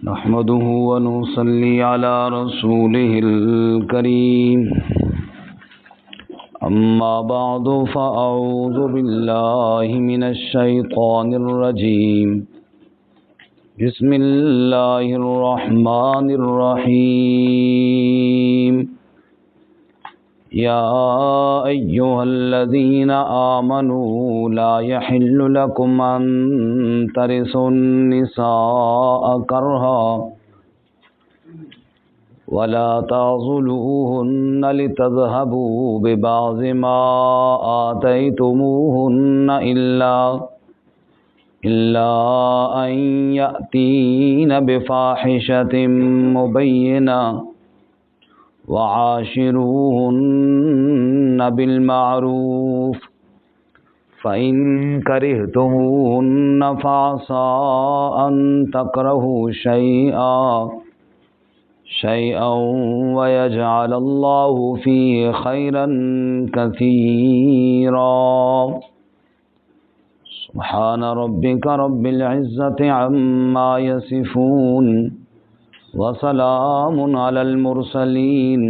نحمده ونصلي على رسوله الكريم أما بعد فأعوذ بالله من الشيطان الرجيم بسم الله الرحمن الرحيم يا أيها الذين آمنوا لا يحل لكم أن ترثوا النساء كرها ولا تعضلوهن لتذهبوا ببعض ما آتيتموهن إلا أن يأتين بفاحشة مبينة وعاشروهن بالمعروف فإن كرهتموهن فعسى أن تكرهوا شيئا ويجعل الله فيه خيرا كثيرا سبحان ربك رب العزة عما يصفون وسلام على المرسلين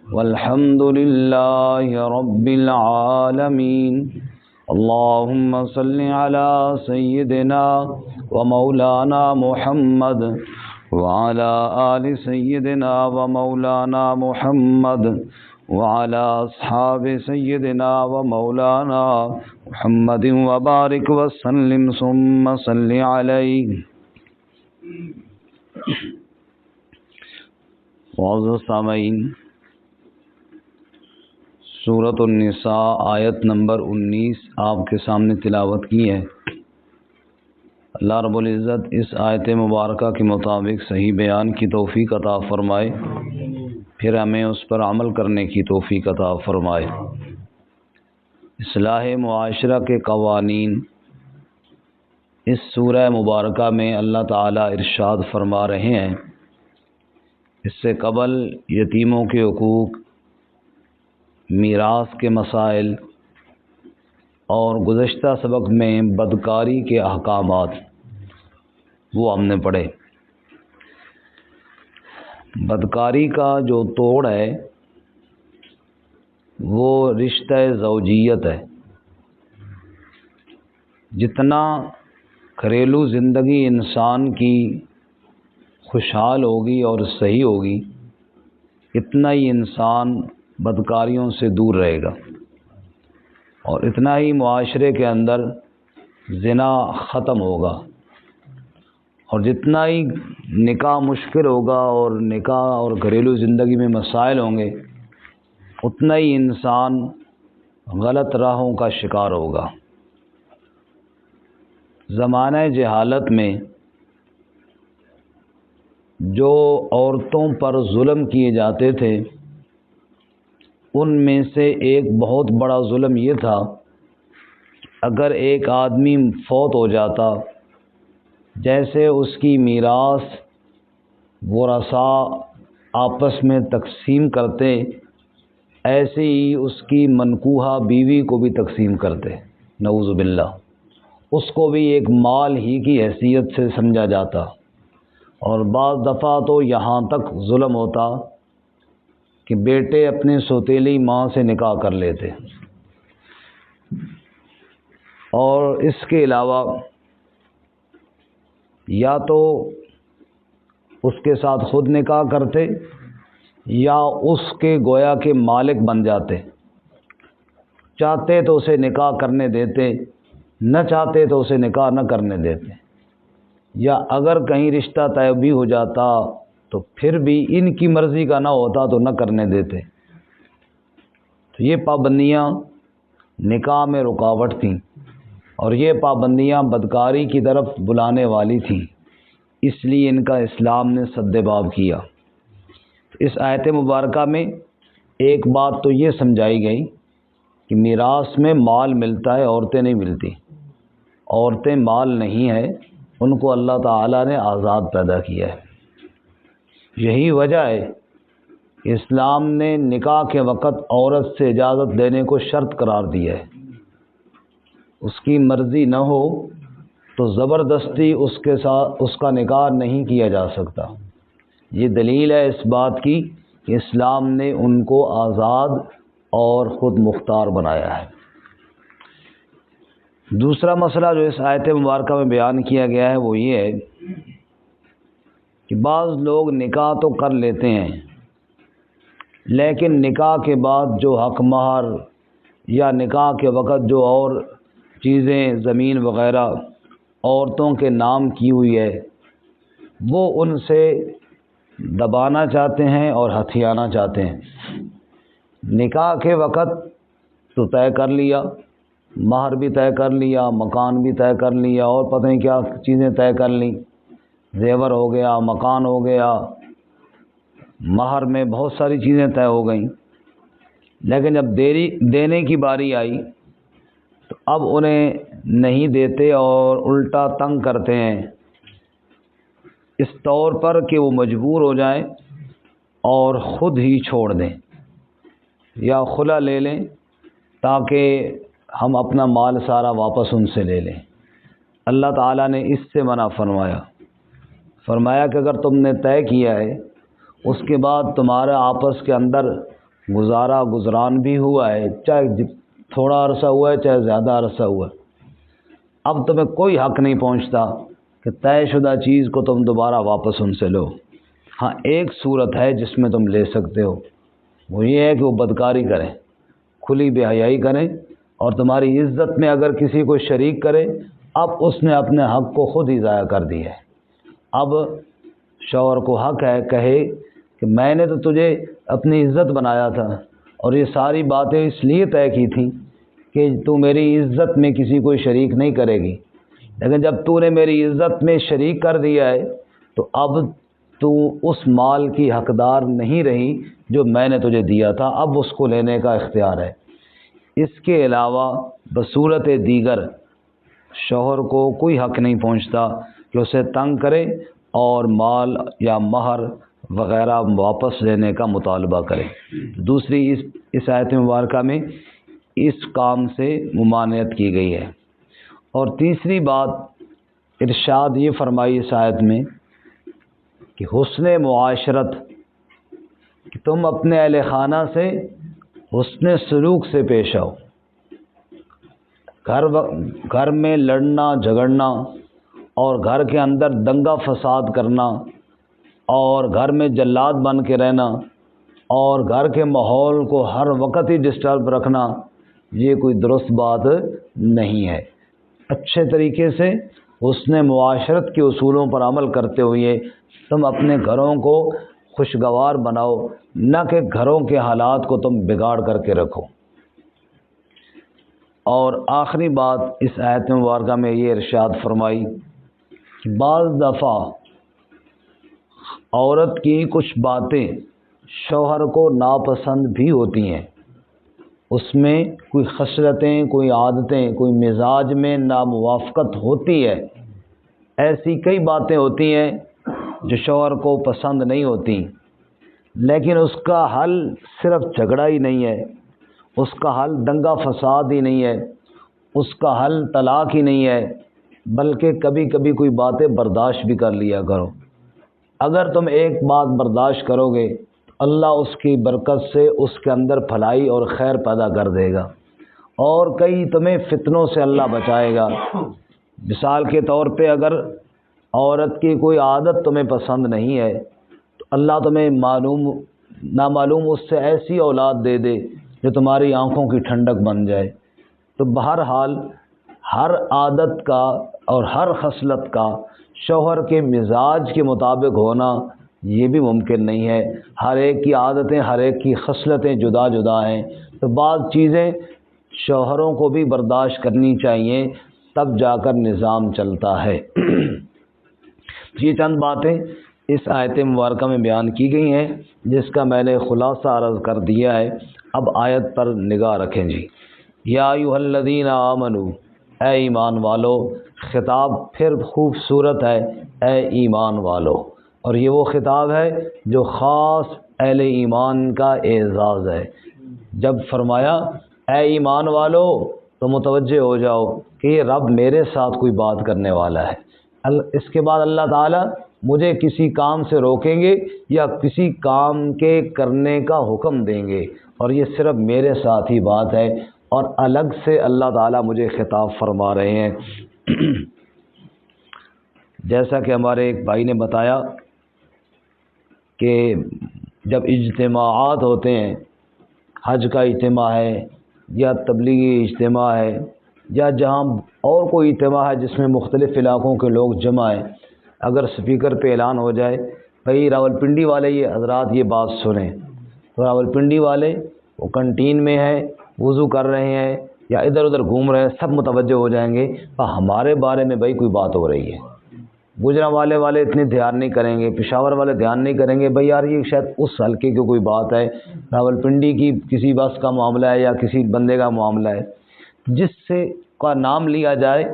والحمد لله رب العالمين اللهم صل على سيدنا ومولانا محمد وعلى آل سيدنا ومولانا محمد وعلى أصحاب سيدنا ومولانا محمد وبارك وسلم ثم صل عليه. معزز سامعین، سورۃ النساء آیت نمبر 19 آپ کے سامنے تلاوت کی ہے. اللہ رب العزت اس آیت مبارکہ کے مطابق صحیح بیان کی توفیق عطا فرمائے، پھر ہمیں اس پر عمل کرنے کی توفیق عطا فرمائے. اصلاح معاشرہ کے قوانین اس سورہ مبارکہ میں اللہ تعالیٰ ارشاد فرما رہے ہیں. اس سے قبل یتیموں کے حقوق، میراث کے مسائل اور گزشتہ سبق میں بدکاری کے احکامات وہ ہم نے پڑھے. بدکاری کا جو توڑ ہے وہ رشتہ زوجیت ہے. جتنا گھریلو زندگی انسان کی خوشحال ہوگی اور صحیح ہوگی، اتنا ہی انسان بدکاریوں سے دور رہے گا، اور اتنا ہی معاشرے کے اندر زنا ختم ہوگا. اور جتنا ہی نکاح مشکل ہوگا اور نکاح اور گھریلو زندگی میں مسائل ہوں گے، اتنا ہی انسان غلط راہوں کا شکار ہوگا. زمانہ جہالت میں جو عورتوں پر ظلم کیے جاتے تھے، ان میں سے ایک بہت بڑا ظلم یہ تھا، اگر ایک آدمی فوت ہو جاتا، جیسے اس کی میراث ورثاء آپس میں تقسیم کرتے، ایسے ہی اس کی منکوحہ بیوی کو بھی تقسیم کرتے. نعوذ باللہ، اس کو بھی ایک مال ہی کی حیثیت سے سمجھا جاتا. اور بعض دفعہ تو یہاں تک ظلم ہوتا کہ بیٹے اپنے سوتیلی ماں سے نکاح کر لیتے، اور اس کے علاوہ یا تو اس کے ساتھ خود نکاح کرتے یا اس کے گویا کے مالک بن جاتے. چاہتے تو اسے نکاح کرنے دیتے، نہ چاہتے تو اسے نکاح نہ کرنے دیتے. یا اگر کہیں رشتہ طے بھی ہو جاتا تو پھر بھی ان کی مرضی کا نہ ہوتا تو نہ کرنے دیتے. تو یہ پابندیاں نکاح میں رکاوٹ تھیں، اور یہ پابندیاں بدکاری کی طرف بلانے والی تھیں، اس لیے ان کا اسلام نے سد باب کیا. اس آیت مبارکہ میں ایک بات تو یہ سمجھائی گئی کہ میراث میں مال ملتا ہے، عورتیں نہیں ملتی. عورتیں مال نہیں ہیں، ان کو اللہ تعالیٰ نے آزاد پیدا کیا ہے. یہی وجہ ہے اسلام نے نکاح کے وقت عورت سے اجازت دینے کو شرط قرار دیا ہے. اس کی مرضی نہ ہو تو زبردستی اس کے ساتھ اس کا نکاح نہیں کیا جا سکتا۔ یہ دلیل ہے اس بات کی کہ اسلام نے ان کو آزاد اور خود مختار بنایا ہے۔ دوسرا مسئلہ جو اس آیت مبارکہ میں بیان کیا گیا ہے وہ یہ ہے کہ بعض لوگ نکاح تو کر لیتے ہیں، لیکن نکاح کے بعد جو حق مہر یا نکاح کے وقت جو اور چیزیں زمین وغیرہ عورتوں کے نام کی ہوئی ہے وہ ان سے دبانا چاہتے ہیں اور ہتھیانا چاہتے ہیں۔ نکاح کے وقت تو طے کر لیا، مہر بھی طے کر لیا، مکان بھی طے کر لیا، اور پتہ نہیں کیا چیزیں طے کر لیں، زیور ہو گیا، مکان ہو گیا، مہر میں بہت ساری چیزیں طے ہو گئیں، لیکن جب دینے کی باری آئی تو اب انہیں نہیں دیتے اور الٹا تنگ کرتے ہیں اس طور پر کہ وہ مجبور ہو جائیں اور خود ہی چھوڑ دیں یا خلا لے لیں تاکہ ہم اپنا مال سارا واپس ان سے لے لیں۔ اللہ تعالیٰ نے اس سے منع فرمایا کہ اگر تم نے طے کیا ہے، اس کے بعد تمہارا آپس کے اندر گزران بھی ہوا ہے، چاہے تھوڑا عرصہ ہوا ہے چاہے زیادہ عرصہ ہوا ہے، اب تمہیں کوئی حق نہیں پہنچتا کہ طے شدہ چیز کو تم دوبارہ واپس ان سے لو۔ ہاں ایک صورت ہے جس میں تم لے سکتے ہو، وہ یہ ہے کہ وہ بدکاری کریں، کھلی بے حیائی کریں، اور تمہاری عزت میں اگر کسی کو شریک کرے، اب اس نے اپنے حق کو خود ہی ضائع کر دیا ہے۔ اب شوہر کو حق ہے کہے کہ میں نے تو تجھے اپنی عزت بنایا تھا اور یہ ساری باتیں اس لیے طے کی تھیں کہ تو میری عزت میں کسی کو شریک نہیں کرے گی، لیکن جب تو نے میری عزت میں شریک کر دیا ہے تو اب تو اس مال کی حقدار نہیں رہی جو میں نے تجھے دیا تھا، اب اس کو لینے کا اختیار ہے۔ اس کے علاوہ بصورت دیگر شوہر کو کوئی حق نہیں پہنچتا کہ اسے تنگ کرے اور مال یا مہر وغیرہ واپس لینے کا مطالبہ کرے۔ دوسری اس آیت مبارکہ میں اس کام سے ممانعت کی گئی ہے۔ اور تیسری بات ارشاد یہ فرمائی اس آیت میں کہ حسن معاشرت، کہ تم اپنے اہل خانہ سے حسن سلوک سے پیش آؤ۔ گھر میں لڑنا جھگڑنا اور گھر کے اندر دنگا فساد کرنا اور گھر میں جلاد بن کے رہنا اور گھر کے ماحول کو ہر وقت ہی ڈسٹرب رکھنا، یہ کوئی درست بات نہیں ہے۔ اچھے طریقے سے حسن معاشرت کے اصولوں پر عمل کرتے ہوئے تم اپنے گھروں کو خوشگوار بناؤ، نہ کہ گھروں کے حالات کو تم بگاڑ کر کے رکھو۔ اور آخری بات اس آیت مبارکہ میں یہ ارشاد فرمائی کہ بعض دفعہ عورت کی کچھ باتیں شوہر کو ناپسند بھی ہوتی ہیں، اس میں کوئی خصلتیں، کوئی عادتیں، کوئی مزاج میں ناموافقت ہوتی ہے، ایسی کئی باتیں ہوتی ہیں جو شوہر کو پسند نہیں ہوتی، لیکن اس کا حل صرف جھگڑا ہی نہیں ہے، اس کا حل دنگا فساد ہی نہیں ہے، اس کا حل طلاق ہی نہیں ہے، بلکہ کبھی کبھی کوئی باتیں برداشت بھی کر لیا کرو۔ اگر تم ایک بات برداشت کرو گے تو اللہ اس کی برکت سے اس کے اندر بھلائی اور خیر پیدا کر دے گا، اور کئی تمہیں فتنوں سے اللہ بچائے گا۔ مثال کے طور پہ اگر عورت کی کوئی عادت تمہیں پسند نہیں ہے تو اللہ تمہیں نامعلوم اس سے ایسی اولاد دے دے جو تمہاری آنکھوں کی ٹھنڈک بن جائے۔ تو بہرحال ہر عادت کا اور ہر خصلت کا شوہر کے مزاج کے مطابق ہونا یہ بھی ممکن نہیں ہے۔ ہر ایک کی عادتیں، ہر ایک کی خصلتیں جدا جدا ہیں، تو بعض چیزیں شوہروں کو بھی برداشت کرنی چاہیے، تب جا کر نظام چلتا ہے۔ یہ چند باتیں اس آیت مبارکہ میں بیان کی گئی ہیں جس کا میں نے خلاصہ عرض کر دیا ہے۔ اب آیت پر نگاہ رکھیں جی۔ یا ایھا الذین آمنوا، اے ایمان والو، خطاب پھر خوبصورت ہے، اے ایمان والو، اور یہ وہ خطاب ہے جو خاص اہل ایمان کا اعزاز ہے۔ جب فرمایا اے ایمان والو تو متوجہ ہو جاؤ کہ یہ رب میرے ساتھ کوئی بات کرنے والا ہے۔ اس کے بعد اللہ تعالیٰ مجھے کسی کام سے روکیں گے یا کسی کام کے کرنے کا حکم دیں گے، اور یہ صرف میرے ساتھ ہی بات ہے، اور الگ سے اللہ تعالیٰ مجھے خطاب فرما رہے ہیں۔ جیسا کہ ہمارے ایک بھائی نے بتایا کہ جب اجتماعات ہوتے ہیں، حج کا اجتماع ہے یا تبلیغی اجتماع ہے یا جہاں اور کوئی اجتماع ہے جس میں مختلف علاقوں کے لوگ جمع ہیں، اگر سپیکر پہ اعلان ہو جائے بھئی راولپنڈی والے یہ حضرات یہ بات سنیں، تو راولپنڈی والے وہ کنٹین میں ہیں، وضو کر رہے ہیں یا ادھر ادھر گھوم رہے ہیں، سب متوجہ ہو جائیں گے ہمارے بارے میں بھائی کوئی بات ہو رہی ہے۔ گوجرانوالے والے اتنے دھیان نہیں کریں گے، پشاور والے دھیان نہیں کریں گے، بھئی یار یہ شاید اس حلقے کی کوئی بات ہے، راولپنڈی کی کسی بس کا معاملہ ہے یا کسی بندے کا معاملہ ہے، جس سے کا نام لیا جائے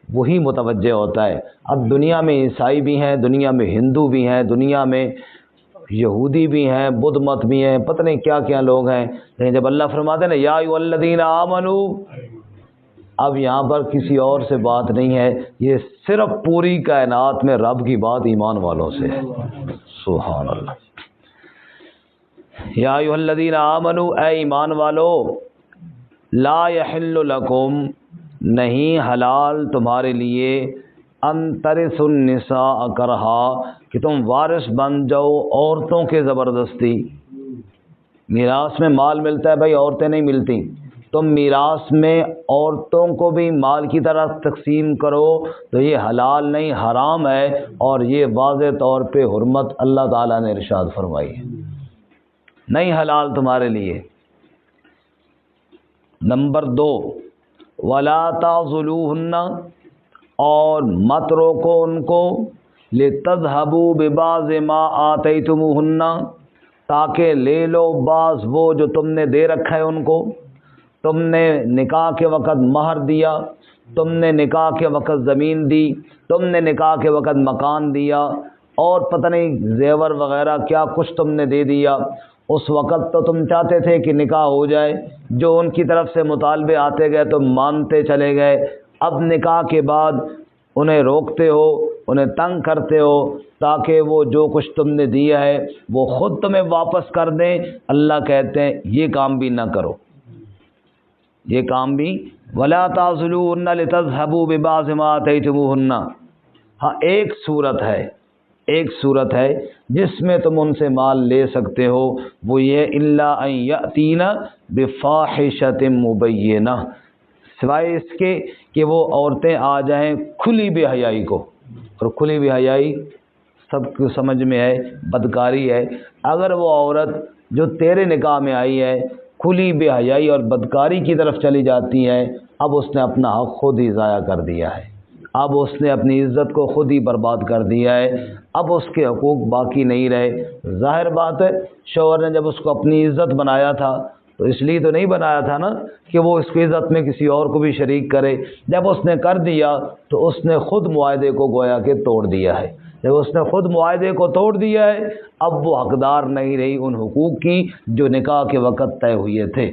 وہی متوجہ ہوتا ہے۔ اب دنیا میں عیسائی بھی ہیں، دنیا میں ہندو بھی ہیں، دنیا میں یہودی بھی ہیں، بدھ مت بھی ہیں، پتہ نہیں کیا کیا لوگ ہیں، لیکن جب اللہ فرماتے ہیں نا یا ایھا الذین آمنوا، اب یہاں پر کسی اور سے بات نہیں ہے، یہ صرف پوری کائنات میں رب کی بات ایمان والوں سے ہے۔ سبحان اللہ۔ یا ایھا الذین آمنوا، اے ایمان والو، لا یحل لکم، نہیں حلال تمہارے لیے، ان ترثوا النساء کرہا، کہ تم وارث بن جاؤ عورتوں کے زبردستی۔ میراث میں مال ملتا ہے بھائی، عورتیں نہیں ملتی، تم میراث میں عورتوں کو بھی مال کی طرح تقسیم کرو تو یہ حلال نہیں، حرام ہے، اور یہ واضح طور پہ حرمت اللہ تعالیٰ نے ارشاد فرمائی ہے، نہیں حلال تمہارے لیے۔ نمبر 2، وَلَا تَعْضُلُوهُنَّ، اور مت روکو ان کو، لِتَذْهَبُوا بِبَعْضِ مَا آتَيْتُمُوهُنَّ، تاکہ لے لو بعض وہ جو تم نے دے رکھا ہے ان کو۔ تم نے نکاح کے وقت مہر دیا، تم نے نکاح کے وقت زمین دی، تم نے نکاح کے وقت مکان دیا، اور پتہ نہیں زیور وغیرہ کیا کچھ تم نے دے دیا۔ اس وقت تو تم چاہتے تھے کہ نکاح ہو جائے، جو ان کی طرف سے مطالبے آتے گئے تم مانتے چلے گئے، اب نکاح کے بعد انہیں روکتے ہو، انہیں تنگ کرتے ہو تاکہ وہ جو کچھ تم نے دیا ہے وہ خود تمہیں واپس کر دیں۔ اللہ کہتے ہیں یہ کام بھی نہ کرو، یہ کام بھی، وَلَا تَعْضُلُوهُنَّ لِتَذْهَبُوا بِبَعْضِ مَا آتَيْتُمُوهُنَّ۔ ہاں ایک صورت ہے جس میں تم ان سے مال لے سکتے ہو، وہ یہ اِلَّا أَن يَأْتِينَ بِفَاحِشَةٍ مُبَيِّنَةٍ، سوائے اس کے کہ وہ عورتیں آ جائیں کھلی بے حیائی کو، اور کھلی بے حیائی سب کو سمجھ میں ہے، بدکاری ہے۔ اگر وہ عورت جو تیرے نکاح میں آئی ہے کھلی بے حیائی اور بدکاری کی طرف چلی جاتی ہے، اب اس نے اپنا حق خود ہی ضائع کر دیا ہے، اب اس نے اپنی عزت کو خود ہی برباد کر دیا ہے، اب اس کے حقوق باقی نہیں رہے۔ ظاہر بات ہے شوہر نے جب اس کو اپنی عزت بنایا تھا تو اس لیے تو نہیں بنایا تھا نا کہ وہ اس کی عزت میں کسی اور کو بھی شریک کرے، جب اس نے کر دیا تو اس نے خود معاہدے کو گویا کہ توڑ دیا ہے، جب اس نے خود معاہدے کو توڑ دیا ہے اب وہ حقدار نہیں رہی ان حقوق کی جو نکاح کے وقت طے ہوئے تھے۔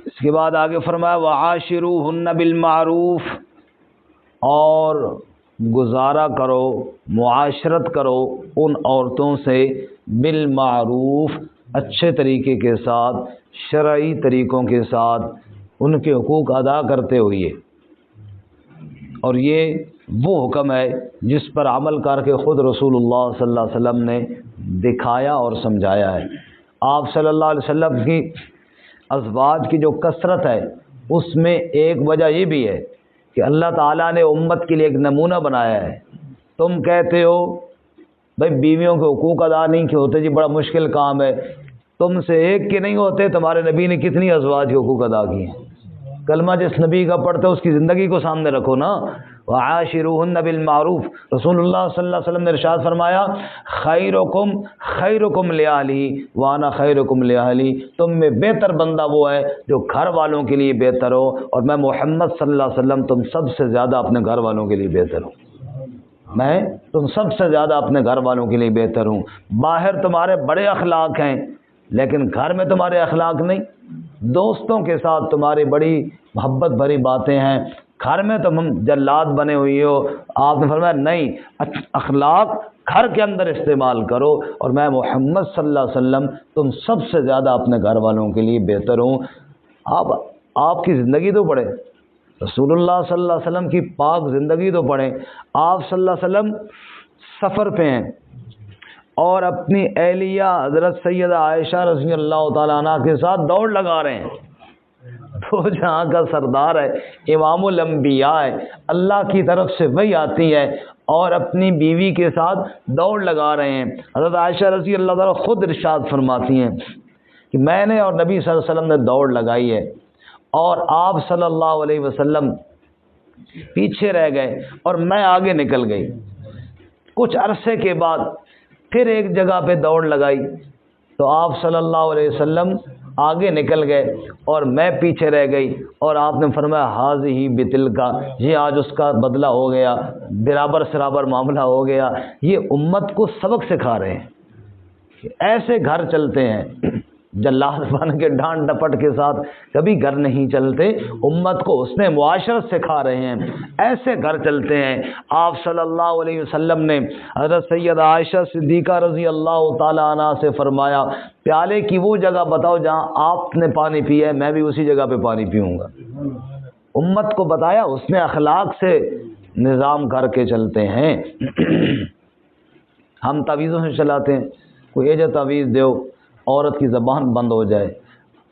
اس کے بعد آگے فرمایا وَعَاشِرُوهُنَّ بِالْمَعْرُوفِ، اور گزارا کرو، معاشرت کرو ان عورتوں سے بالمعروف، اچھے طریقے کے ساتھ، شرعی طریقوں کے ساتھ، ان کے حقوق ادا کرتے ہوئے۔ اور یہ وہ حکم ہے جس پر عمل کر کے خود رسول اللہ صلی اللہ علیہ وسلم نے دکھایا اور سمجھایا ہے۔ آپ صلی اللہ علیہ وسلم کی ازواج کی جو کثرت ہے اس میں ایک وجہ یہ بھی ہے کہ اللہ تعالیٰ نے امت کے لیے ایک نمونہ بنایا ہے۔ تم کہتے ہو بھائی بیویوں کے حقوق ادا نہیں کے ہوتے، جی بڑا مشکل کام ہے، تم سے ایک کے نہیں ہوتے، تمہارے نبی نے کتنی ازواج کے حقوق ادا کیے ہیں۔ کلمہ جس نبی کا پڑھتے اس کی زندگی کو سامنے رکھو نا۔ وَعَاشِرُوهُنَّ بِالْمَعْرُوفِ، رسول اللہ صلی اللہ علیہ وسلم نے ارشاد فرمایا خیرکم خیرکم لِأَہْلِهِ وَأَنَا خیرکم لِأَہْلِي، تم میں بہتر بندہ وہ ہے جو گھر والوں کے لیے بہتر ہو، اور میں محمد صلی اللہ علیہ وسلم تم سب سے زیادہ اپنے گھر والوں کے لیے بہتر ہوں، میں تم سب سے زیادہ اپنے گھر والوں کے لیے بہتر ہوں۔ باہر تمہارے بڑے اخلاق ہیں لیکن گھر میں تمہارے اخلاق نہیں، دوستوں کے ساتھ تمہاری بڑی محبت بھری باتیں ہیں، گھر میں تم جلاد بنے ہوئی ہو۔ آپ نے فرمایا نہیں، اخلاق گھر کے اندر استعمال کرو، اور میں محمد صلی اللہ علیہ وسلم تم سب سے زیادہ اپنے گھر والوں کے لیے بہتر ہوں۔ آپ کی زندگی تو پڑھیں، رسول اللہ صلی اللہ علیہ وسلم کی پاک زندگی تو پڑھیں۔ آپ صلی اللہ علیہ وسلم سفر پہ ہیں اور اپنی اہلیہ حضرت سیدہ عائشہ رضی اللہ تعالیٰ عنہ کے ساتھ دوڑ لگا رہے ہیں۔ تو جہاں کا سردار ہے، امام الانبیاء ہے، اللہ کی طرف سے وحی آتی ہے، اور اپنی بیوی کے ساتھ دوڑ لگا رہے ہیں۔ حضرت عائشہ رضی اللہ تعالیٰ خود ارشاد فرماتی ہیں کہ میں نے اور نبی صلی اللہ علیہ وسلم نے دوڑ لگائی ہے، اور آپ صلی اللہ علیہ وسلم پیچھے رہ گئے اور میں آگے نکل گئی۔ کچھ عرصے کے بعد پھر ایک جگہ پہ دوڑ لگائی تو آپ صلی اللہ علیہ وسلم آگے نکل گئے اور میں پیچھے رہ گئی، اور آپ نے فرمایا حاضی بتل کا، یہ آج اس کا بدلہ ہو گیا، برابر سرابر معاملہ ہو گیا۔ یہ امت کو سبق سکھا رہے ہیں، ایسے گھر چلتے ہیں، جلاد بن کے ڈانٹ ڈپٹ کے ساتھ کبھی گھر نہیں چلتے، امت کو اس نے معاشرت سکھا رہے ہیں، ایسے گھر چلتے ہیں۔ آپ صلی اللہ علیہ وسلم نے حضرت سیدہ عائشہ صدیقہ رضی اللہ تعالیٰ عنہ سے فرمایا پیالے کی وہ جگہ بتاؤ جہاں آپ نے پانی پیا ہے، میں بھی اسی جگہ پہ پانی پیوں گا۔ امت کو بتایا، اس نے اخلاق سے نظام کر کے چلتے ہیں۔ ہم تعویذوں سے چلاتے ہیں، کوئی ایجا تعویذ دیو، عورت کی زبان بند ہو جائے،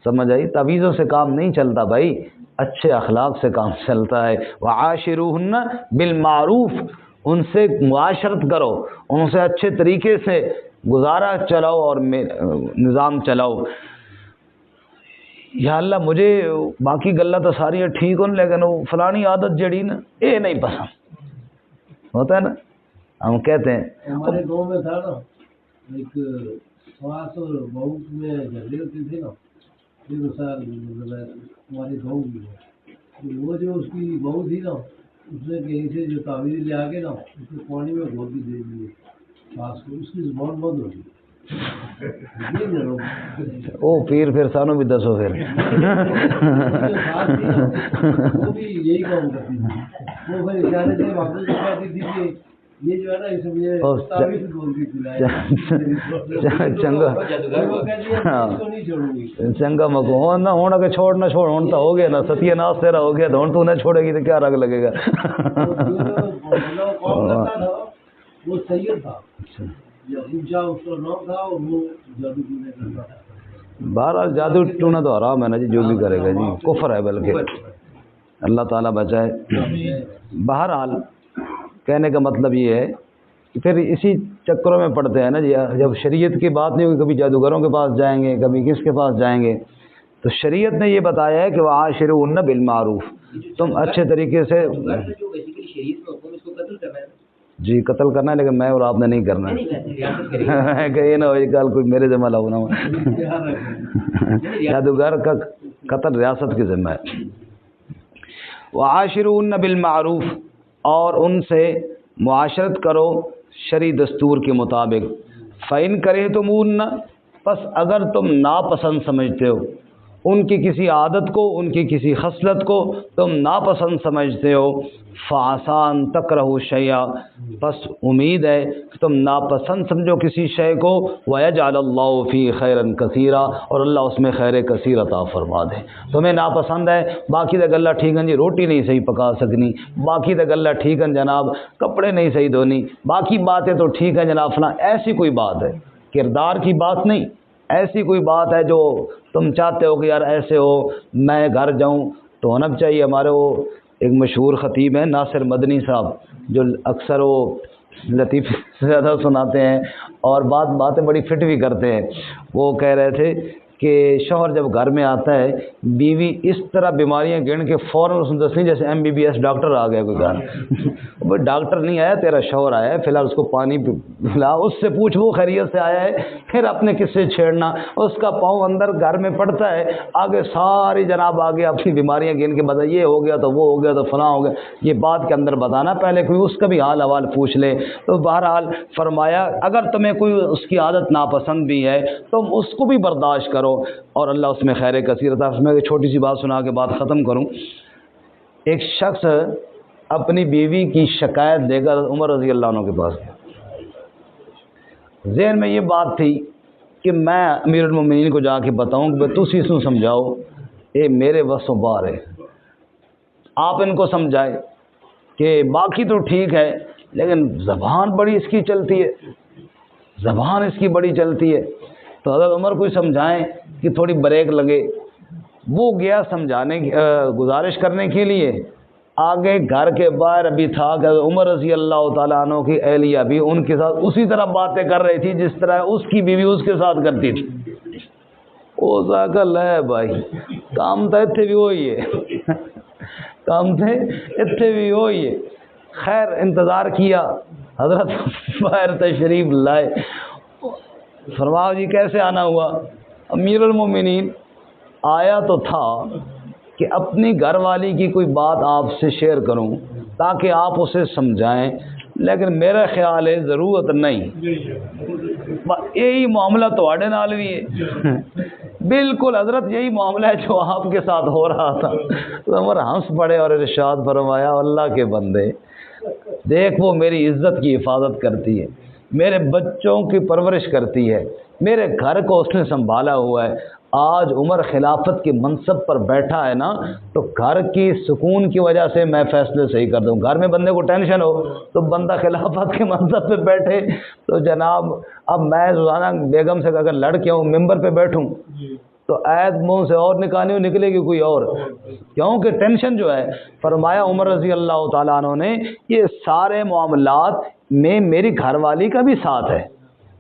سمجھ آئی؟ تعویذوں سے کام نہیں چلتا بھائی، اچھے اخلاق سے کام چلتا ہے۔ وعاشروہن بالمعروف، ان سے معاشرت کرو، ان سے اچھے طریقے سے گزارا چلاؤ اور نظام چلاؤ۔ یا اللہ مجھے باقی گلہ تو ساری ٹھیک ہوں، لیکن وہ فلانی عادت جڑی نا یہ نہیں پسند ہوتا ہے نا، ہم کہتے ہیں۔ ہمارے گاؤں میں تھا نا ایک سواس اور بہت میں جھگڑے ہوتے تھے نا، پھر ہمارے گاؤں کی وہ جو اس کی بہو تھی نا، اس نے کہیں سے جو تعویذ لے آ کے نا اس کو پانی میں گھول کے دے دیے ساس کو، اس کی زبان بند ہو گئی۔ او پھر سانو بھی دسو پھر۔ وہ بھی یہی کام کرتی تھی، وہ پھر اشارے سے واپس کہتی تھی کہ یہ جو ہے نا اس میں تعویذ بول کے کھلایا چنگا مکو نہ ہونا کہ چھوڑ نہ چھوڑ، ہوں تو ہو گیا نا، ستیہ ناس تیرا ہو گیا، تو ہوں تو نہ چھوڑے گی تو کیا رنگ لگے گا۔ وہ سید تھا، اونچا اس کا نام تھا، اور وہ جادو ٹونے کرتا تھا۔ بہرحال جادو ٹونا تو حرام ہے نا جی، جو بھی کرے گا جی کفر ہے، بلکہ اللہ تعالیٰ بچائے۔ بہرحال کہنے کا مطلب یہ ہے کہ پھر اسی چکروں میں پڑتے ہیں نا جی، جب شریعت کی بات نہیں ہوگی، کبھی جادوگروں کے پاس جائیں گے، کبھی کس کے پاس جائیں گے، تو شریعت نے یہ بتایا ہے کہ وعاشروہن بالمعروف، تم اچھے طریقے سے۔ جی قتل کرنا ہے، لیکن میں اور آپ نے نہیں کرنا ہے کہ یہ نہ ہو کل کوئی میرے ذمہ لاؤ نا، جادوگر کا قتل ریاست کی ذمہ ہے۔ وعاشروہن بالمعروف، اور ان سے معاشرت کرو شرعی دستور کے مطابق۔ فَإِن كَرِهْتُمُوهُنَّ، پس اگر تم ناپسند سمجھتے ہو ان کی کسی عادت کو، ان کی کسی خصلت کو تم ناپسند سمجھتے ہو، فَعَسَىٰ أَن تَكْرَهُوا شَيْئًا، پس امید ہے کہ تم ناپسند سمجھو کسی شے کو، وَيَجْعَلَ اللَّهُ فِيهِ خَيْرًا كَثِيرًا، اور اللہ اس میں خیر کثیر عطا فرما دے۔ تمہیں ناپسند ہے، باقی دا گلہ ٹھیک ہے جی، روٹی نہیں صحیح پکا سکنی، باقی دا گلہ ٹھیک ہے جناب، کپڑے نہیں صحیح دھونی، باقی باتیں تو ٹھیک ہے جناب فلاں، ایسی کوئی بات ہے، کردار کی بات نہیں، ایسی کوئی بات ہے جو تم چاہتے ہو کہ یار ایسے ہو، میں گھر جاؤں تو ہونا چاہیے۔ ہمارے وہ ایک مشہور خطیب ہیں ناصر مدنی صاحب، جو اکثر وہ لطیفے زیادہ سناتے ہیں اور باتیں بڑی فٹ بھی کرتے ہیں۔ وہ کہہ رہے تھے کہ شوہر جب گھر میں آتا ہے، بیوی اس طرح بیماریاں گن کے فوراً اس نے دسنی جیسے MBBS ڈاکٹر آ گیا کوئی گھر۔ وہ ڈاکٹر نہیں آیا، تیرا شوہر آیا ہے، فی الحال اس کو پانی پلا، اس سے پوچھ وہ خیریت سے آیا ہے، پھر اپنے کس سے چھیڑنا۔ اس کا پاؤں اندر گھر میں پڑتا ہے، آگے ساری جناب آگے اپنی بیماریاں گن کے بتا، یہ ہو گیا تو وہ ہو گیا تو فلاں ہو گیا، یہ بات کے اندر بتانا، پہلے کوئی اس کا بھی حال احوال پوچھ لے۔ تو بہرحال فرمایا اگر تمہیں کوئی اس کی عادت ناپسند بھی ہے تم اس کو بھی برداشت کرو، ہو اور اللہ اس میں خیر کثیر عطا۔ میں ایک چھوٹی سی بات سنا کے بات ختم کروں۔ ایک شخص اپنی بیوی کی شکایت دے کر عمر رضی اللہ عنہ کے پاس گیا۔ ذہن میں یہ بات تھی کہ میں امیر المومنین کو جا کے بتاؤں کہ تسی اس کو سمجھاؤ، اے میرے وسوں باہر ہے، آپ ان کو سمجھائے کہ باقی تو ٹھیک ہے لیکن زبان بڑی اس کی چلتی ہے، زبان اس کی بڑی چلتی ہے۔ تو حضرت عمر کو سمجھائیں کہ تھوڑی بریک لگے۔ وہ گیا سمجھانے گزارش کرنے کے لیے، آگے گھر کے باہر ابھی تھا کہ عمر رضی اللہ تعالیٰ عنہ کی اہلیہ بھی ان کے ساتھ اسی طرح باتیں کر رہی تھی جس طرح اس کی بیوی اس کے ساتھ کرتی تھی۔ وہ ساکل ہے بھائی، کام تو اتنے بھی وہی ہے، کام تھے اتنے بھی وہی ہے۔ خیر انتظار کیا، حضرت باہر تشریف لائے۔ فرماؤ جی کیسے آنا ہوا؟ امیر المومنین آیا تو تھا کہ اپنی گھر والی کی کوئی بات آپ سے شیئر کروں تاکہ آپ اسے سمجھائیں، لیکن میرا خیال ہے ضرورت نہیں۔ یہی معاملہ تواڈے نال بھی ہے، بالکل حضرت یہی معاملہ ہے جو آپ کے ساتھ ہو رہا تھا۔ عمر ہنس پڑے اور ارشاد فرمایا، اللہ کے بندے دیکھ، وہ میری عزت کی حفاظت کرتی ہے، میرے بچوں کی پرورش کرتی ہے، میرے گھر کو اس نے سنبھالا ہوا ہے۔ آج عمر خلافت کے منصب پر بیٹھا ہے نا، تو گھر کی سکون کی وجہ سے میں فیصلے صحیح کر دوں۔ گھر میں بندے کو ٹینشن ہو تو بندہ خلافت کے منصب پہ بیٹھے تو جناب اب میں روزانہ بیگم سے اگر لڑ کے ہوں ممبر پہ بیٹھوں تو عید منہ سے اور نکالنی نکلے گی کوئی اور، کیونکہ ٹینشن جو ہے۔ فرمایا عمر رضی اللہ تعالیٰ عنہ نے یہ سارے معاملات میں میری گھر والی کا بھی ساتھ ہے،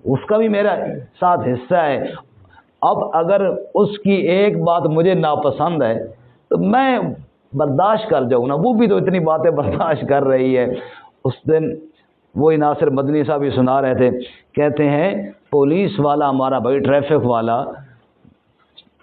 اس کا بھی میرا ساتھ حصہ ہے۔ اب اگر اس کی ایک بات مجھے ناپسند ہے تو میں برداشت کر جاؤں نا، وہ بھی تو اتنی باتیں برداشت کر رہی ہے۔ اس دن وہی ناصر مدنی صاحب ہی سنا رہے تھے، کہتے ہیں پولیس والا ہمارا بھائی ٹریفک والا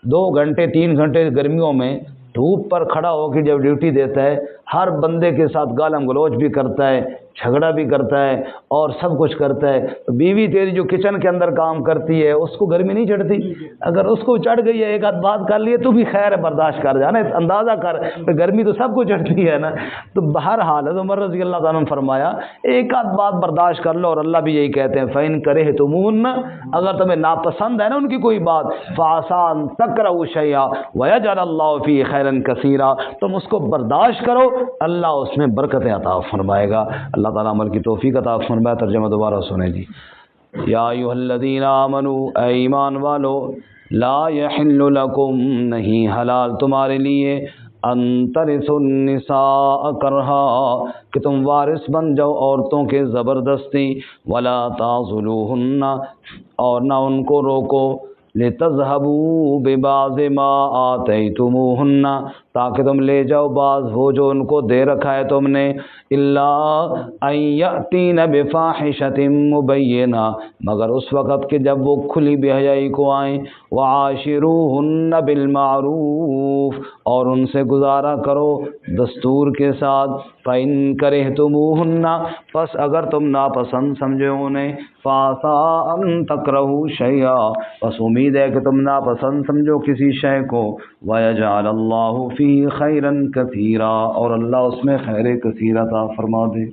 2 گھنٹے 3 گھنٹے گرمیوں میں دھوپ پر کھڑا ہو کے جب ڈیوٹی دیتا ہے، ہر بندے کے ساتھ گالم گلوچ بھی کرتا ہے، جھگڑا بھی کرتا ہے اور سب کچھ کرتا ہے۔ بیوی تیری جو کچن کے اندر کام کرتی ہے اس کو گرمی نہیں چڑھتی؟ اگر اس کو چڑھ گئی ہے ایک آدھ بات کر لیے تو بھی خیر ہے، برداشت کر جانا، اندازہ کر، گرمی تو سب کو چڑھتی ہے نا۔ تو بہرحال عمر رضی اللہ تعالیٰ نے فرمایا ایک آدھ بات برداشت کر لو، اور اللہ بھی یہی کہتے ہیں فَإِن كَرِهْتُمُوهُنَّ، اگر تمہیں ناپسند ہے نا ان کی کوئی بات، فَعَسَىٰ أَن تَكْرَهُوا شَيْئًا وَيَجْعَلَ اللَّهُ فِيهِ خَيْرًا كَثِيرًا، تم اس کو برداشت کرو، اللہ اس میں برکتیں عطا فرمائے گا۔ اللہ تعالیٰ عمل کی توفیق عطا فرمائے۔ ترجمہ دوبارہ سنیں جی۔ یا ایھا الذین آمنوا، اے ایمان والو، لا یحل لکم، نہیں حلال تمہارے لیے، ان ترثوا النساء کرہا، کہ تم وارث بن جاؤ عورتوں کے زبردستی، ولا تعضلوہن، اور نہ ان کو روکو، لتذہبوا ببعض ما آتیتموہن، تاکہ تم لے جاؤ بعض وہ جو ان کو دے رکھا ہے تم نے، الا ان یأتین بفاحشۃ مبینہ، مگر اس وقت کہ جب وہ کھلی بے حیائی کو آئیں، وعاشروہن بالمعروف، اور ان سے گزارا کرو دستور کے ساتھ، فإن کرہتموہن، پس اگر تم ناپسند سمجھے انہیں، فعسیٰ ان تکرہوا شیئا، پس امید ہے کہ تم ناپسند سمجھو کسی شے کو، وَيَجْعَلَ اللَّهُ فِيهِ خَيْرًا كَثِيرًا، اور اللہ اس میں خیر کثیر عطا فرما دے۔